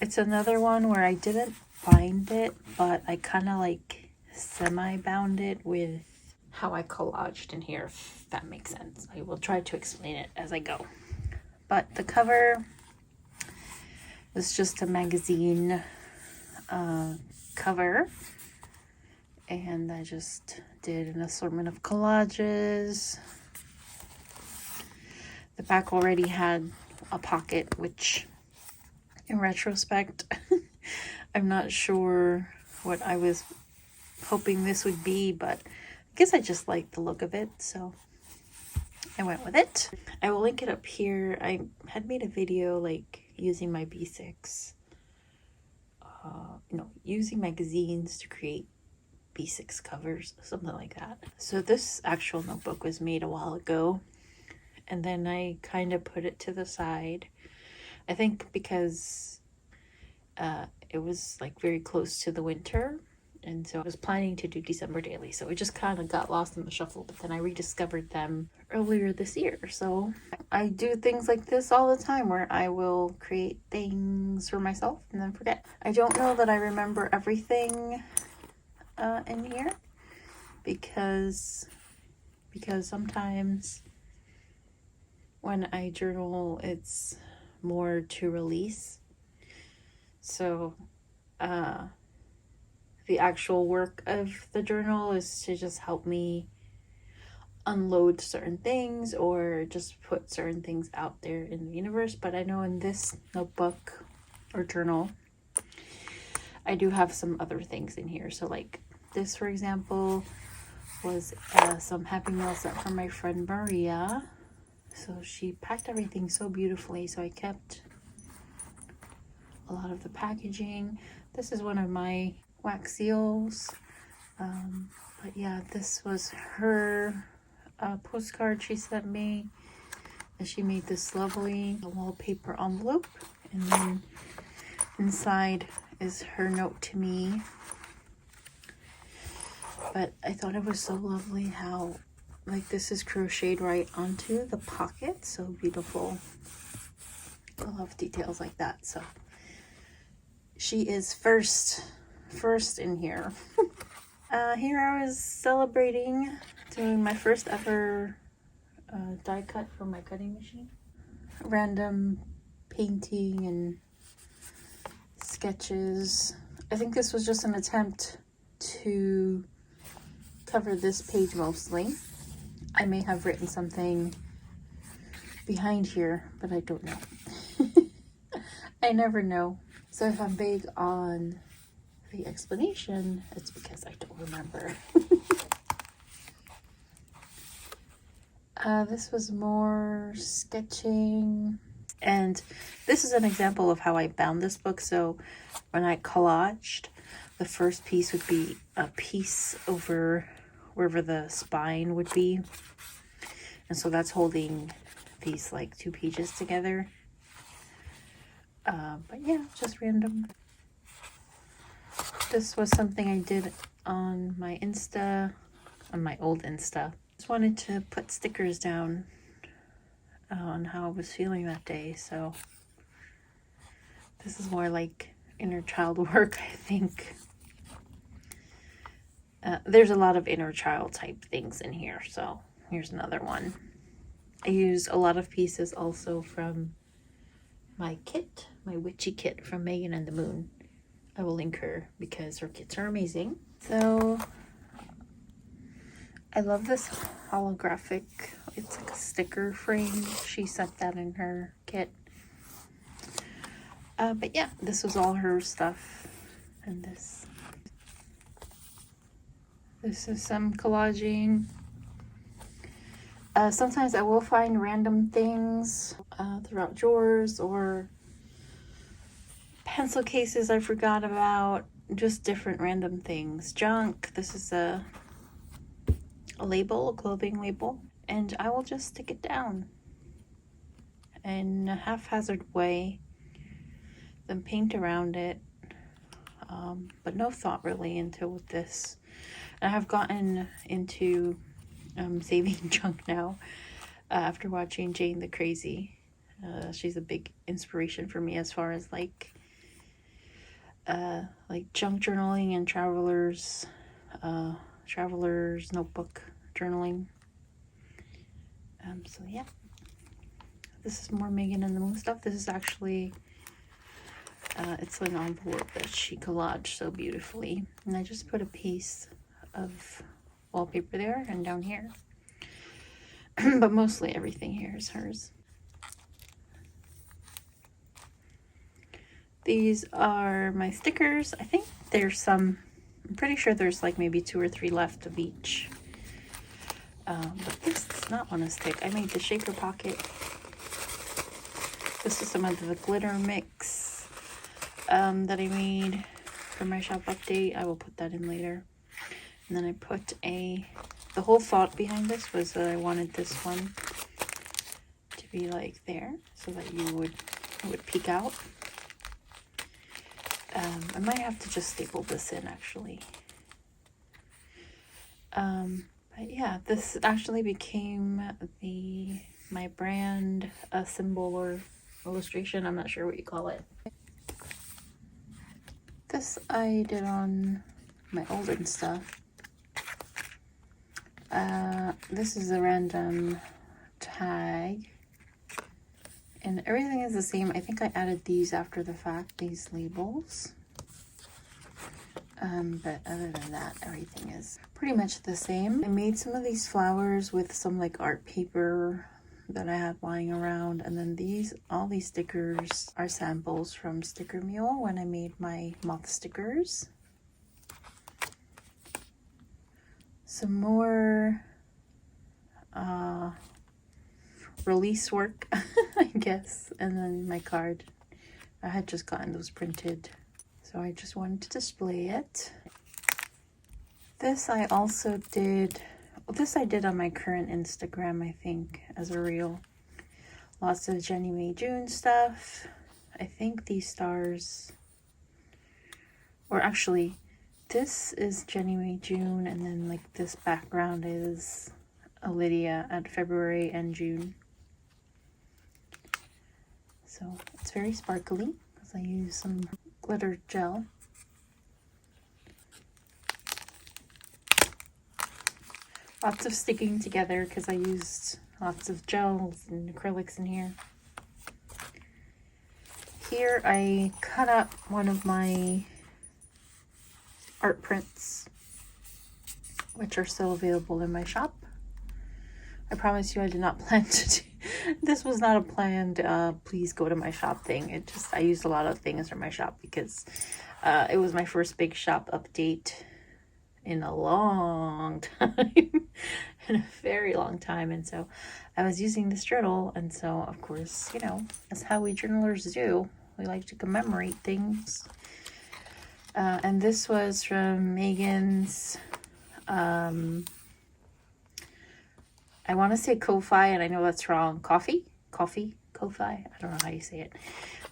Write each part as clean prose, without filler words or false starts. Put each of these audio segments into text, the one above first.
It's another one where I didn't bind it, but I kind of like semi-bound it with how I collaged in here, if that makes sense. I will try to explain it as I go. But the cover was just a magazine cover, and I just did an assortment of collages. The back already had a pocket, which in retrospect, I'm not sure what I was hoping this would be, but I guess I just liked the look of it, so I went with it. I will link it up here. I had made a video like using my B6, using magazines to create B6 covers, something like that. So this actual notebook was made a while ago, and then I kind of put it to the side. I think because it was like very close to the winter, and so I was planning to do December daily, so it just kind of got lost in the shuffle. But then I rediscovered them earlier this year, so I do things like this all the time where I will create things for myself and then forget. I don't know that I remember everything in here because sometimes when I journal, it's more to release. So the actual work of the journal is to just help me unload certain things or just put certain things out there in the universe. But I know in this notebook or journal, I do have some other things in here. So like this, for example, was some Happy Meal set from my friend Maria. So she packed everything so beautifully, so I kept a lot of the packaging. This is one of my wax seals, but yeah, this was her postcard she sent me, and she made this lovely wallpaper envelope, and then inside is her note to me. But I thought it was so lovely how like this is crocheted right onto the pocket, so beautiful. I love details like that. So she is first in here. Here I was celebrating doing my first ever die cut from my cutting machine. Random painting and sketches. I think this was just an attempt to cover this page mostly. I may have written something behind here, but I don't know. I never know. So if I'm big on the explanation, it's because I don't remember. This was more sketching. And this is an example of how I bound this book. So when I collaged, the first piece would be a piece over wherever the spine would be. And so that's holding these like two pages together. But yeah, just random. This was something I did on my Insta, on my old Insta. Just wanted to put stickers down on how I was feeling that day. So this is more like inner child work, I think. There's a lot of inner child type things in here. So here's another one. I used a lot of pieces also from my kit, my witchy kit from Megan and the Moon. I will link her because her kits are amazing. So I love this holographic, it's like a sticker frame. She sent that in her kit. But yeah, this was all her stuff. And this is some collaging. Sometimes I will find random things throughout drawers or pencil cases I forgot about, just different random things. Junk. This is a label, a clothing label, and I will just stick it down in a haphazard way, then paint around it, but no thought really into this. I have gotten into saving junk now after watching Jane the Crazy. She's a big inspiration for me as far as like like junk journaling and traveler's notebook journaling. So yeah, this is more Megan and the Moon stuff. This is actually it's an envelope that she collaged so beautifully, and I just put a piece of wallpaper there and down here. But mostly everything here is hers. These are my stickers. I think there's some, I'm pretty sure there's like maybe 2 or 3 left of each. But this does not want to stick. I made the shaker pocket. This is some of the glitter mix that I made for my shop update. I will put that in later. And then I put the whole thought behind this was that I wanted this one to be like there so that it would peek out. I might have to just staple this in actually. But yeah, this actually became my brand symbol or illustration. I'm not sure what you call it. This I did on my older stuff. This is a random tag. And everything is the same. I think I added these after the fact, these labels. But other than that, everything is pretty much the same. I made some of these flowers with some like art paper that I had lying around. And then all these stickers are samples from Sticker Mule when I made my moth stickers. Some more release work, I guess, and then my card. I had just gotten those printed, so I just wanted to display it. This I also did, this I did on my current Instagram, I think, as a reel. Lots of Jenny May June stuff. I think these stars, or actually, this is Jenny May June, and then like this background is Lydia at February and June. So it's very sparkly because I use some glitter gel. Lots of sticking together because I used lots of gels and acrylics in here. Here I cut up one of my art prints, which are still available in my shop. I promise you I did not plan to do this. Was not a planned please go to my shop thing. I used a lot of things from my shop because it was my first big shop update in a long time. In a very long time. And so I was using this journal, and so of course, you know, that's how we journalers do. We like to commemorate things. And this was from Megan's I want to say Ko-Fi, and I know that's wrong. Ko-Fi? I don't know how you say it.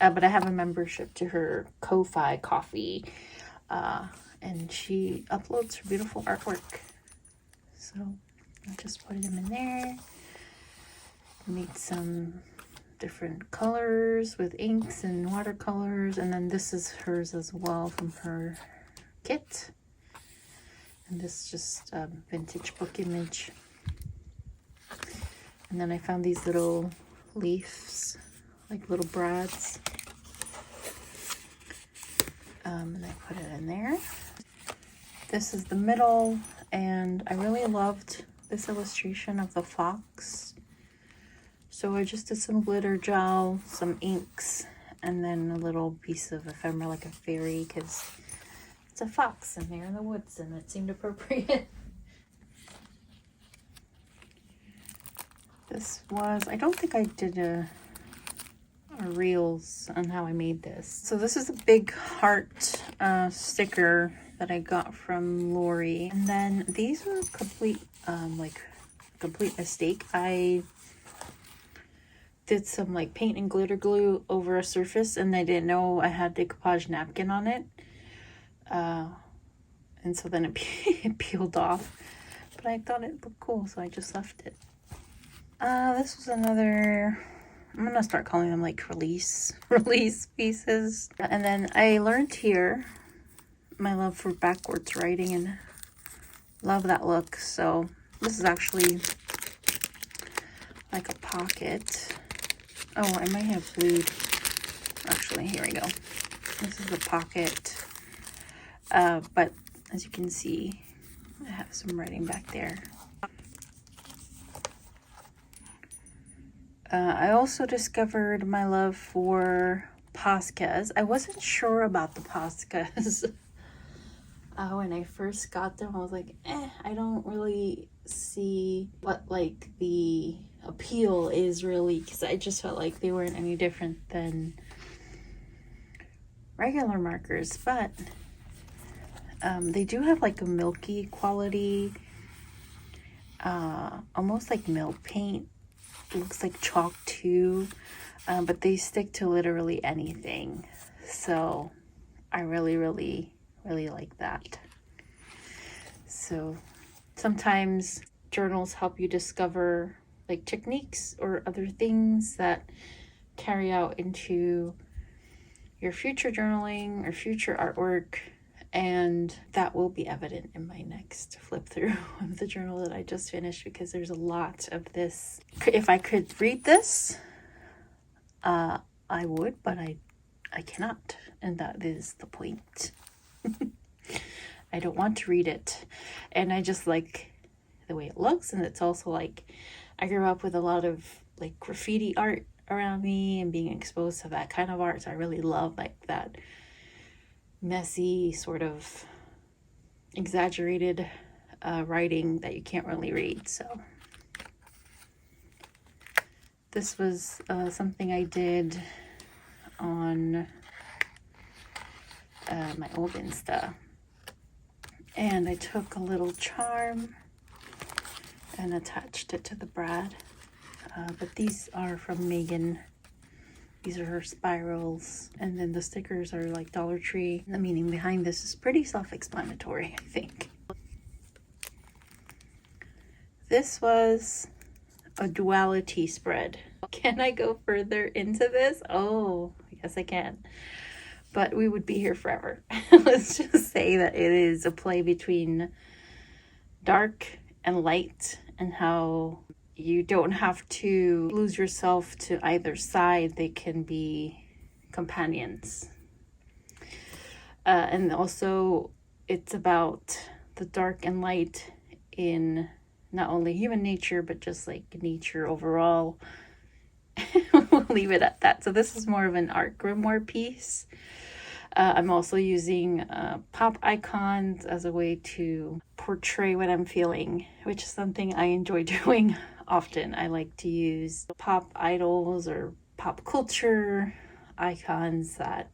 But I have a membership to her Ko-Fi coffee. And she uploads her beautiful artwork. So I just put them in there. Made some different colors with inks and watercolors. And then this is hers as well from her kit. And this is just a vintage book image. And then I found these little leaves, like little brads. And I put it in there. This is the middle, and I really loved this illustration of the fox. So I just did some glitter gel, some inks, and then a little piece of ephemera like a fairy, because it's a fox and they're in the woods, and it seemed appropriate. This was, I don't think I did a reels on how I made this. So this is a big heart sticker that I got from Lori. And then these were complete mistake. I did some like paint and glitter glue over a surface, and I didn't know I had decoupage napkin on it. And so then it peeled off. But I thought it looked cool, so I just left it. This was another I'm gonna start calling them like release pieces. And then I learned here my love for backwards writing and love that look. So this is actually like a pocket. Oh, I might have glued. Actually, here we go. This is the pocket. But as you can see, I have some writing back there. I also discovered my love for Poscas. I wasn't sure about the Poscas. When I first got them, I was like, I don't really see what like the appeal is really, because I just felt like they weren't any different than regular markers, but they do have like a milky quality, almost like milk paint. It looks like chalk too, but they stick to literally anything. So I really like that. So sometimes journals help you discover like techniques or other things that carry out into your future journaling or future artwork, and that will be evident in my next flip through of the journal that I just finished, because there's a lot of this. If I could read this, I would, but I cannot, and that is the point. I don't want to read it, and I just like the way it looks, and it's also like I grew up with a lot of like graffiti art around me and being exposed to that kind of art, so I really love like that messy sort of exaggerated writing that you can't really read. So this was something I did on my old Insta, and I took a little charm and attached it to the brad, but these are from Megan. These are her spirals, and then the stickers are like Dollar Tree. The meaning behind this is pretty self-explanatory, I think. This was a Duality spread. Can I go further into this? Oh, yes I can. But we would be here forever. Let's just say that it is a play between dark and light, and how you don't have to lose yourself to either side. They can be companions. And also it's about the dark and light in not only human nature, but just like nature overall. We'll leave it at that. So this is more of an art grimoire piece. I'm also using pop icons as a way to portray what I'm feeling, which is something I enjoy doing often. I like to use pop idols or pop culture icons that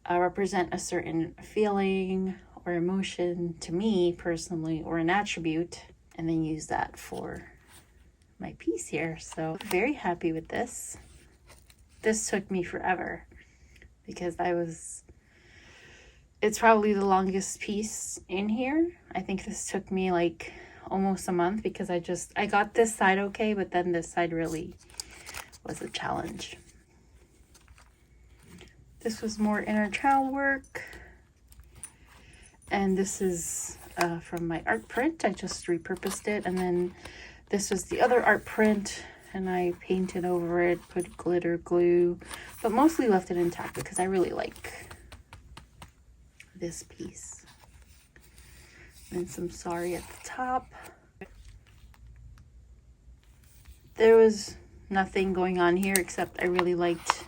represent a certain feeling or emotion to me personally, or an attribute, and then use that for my piece here. So very happy with this. This took me forever, because it's probably the longest piece in here. I think this took me like almost a month, because I got this side okay, but then this side really was a challenge. This was more inner child work, and this is from my art print. I just repurposed it, and then this was the other art print, and I painted over it, put glitter glue, but mostly left it intact because I really like this piece. And some sorry at the top. There was nothing going on here except I really liked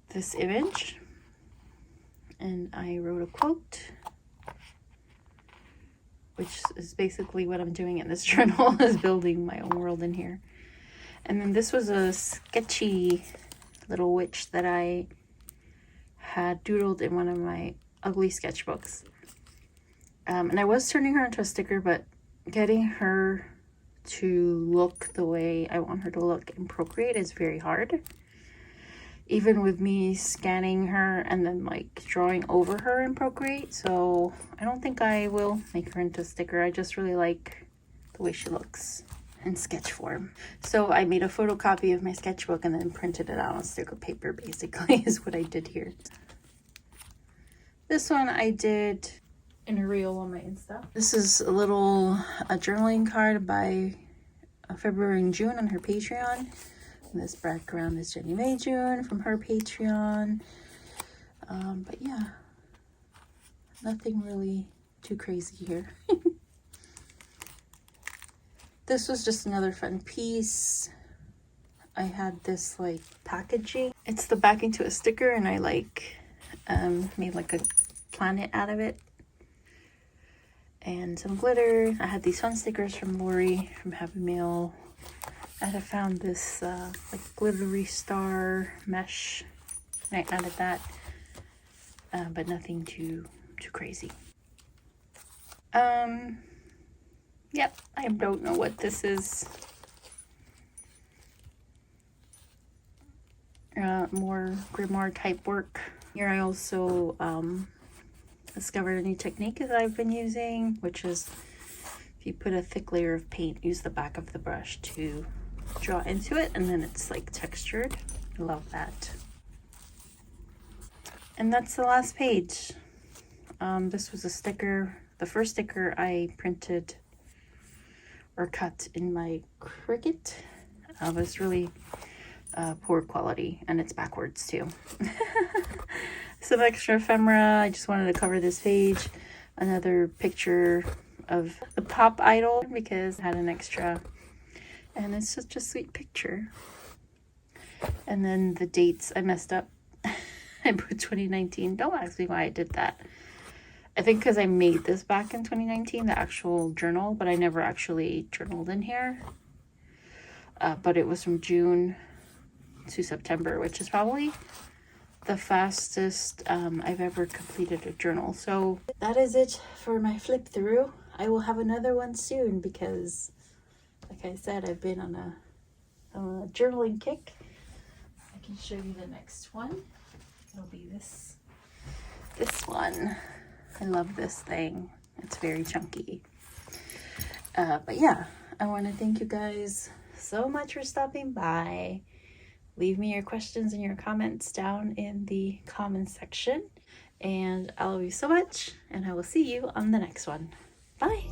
this image, and I wrote a quote, which is basically what I'm doing in this journal, is building my own world in here. And then this was a sketchy little witch that I had doodled in one of my ugly sketchbooks. And I was turning her into a sticker, but getting her to look the way I want her to look in Procreate is very hard. Even with me scanning her and then like drawing over her in Procreate. So I don't think I will make her into a sticker. I just really like the way she looks. in sketch form. So I made a photocopy of my sketchbook and then printed it out on sticker paper, basically, is what I did here. This one I did in a reel on my Insta. This is a journaling card by February and June on her Patreon. And this background is Jenny May June from her Patreon. But yeah, nothing really too crazy here. This was just another fun piece. I had this like packaging. It's the backing to a sticker, and I like made like a planet out of it. And some glitter. I had these fun stickers from Lori from Happy Mail. I had found this like glittery star mesh, and I added that, but nothing too crazy. Yep, I don't know what this is. More grimoire type work. Here I also discovered a new technique that I've been using, which is if you put a thick layer of paint, use the back of the brush to draw into it, and then it's like textured. I love that. And that's the last page. This was a sticker, the first sticker I printed or cut in my Cricut. But it's really poor quality, and it's backwards too. Some extra ephemera. I just wanted to cover this page. Another picture of the pop idol because I had an extra, and it's such a sweet picture. And then the dates, I messed up. I put 2019. Don't ask me why I did that. I think because I made this back in 2019, the actual journal, but I never actually journaled in here. But it was from June to September, which is probably the fastest I've ever completed a journal. So that is it for my flip through. I will have another one soon because, like I said, I've been on a journaling kick. I can show you the next one. It'll be this one. I love this thing. It's very chunky. But yeah, I want to thank you guys so much for stopping by. Leave me your questions and your comments down in the comments section. And I love you so much, and I will see you on the next one. Bye!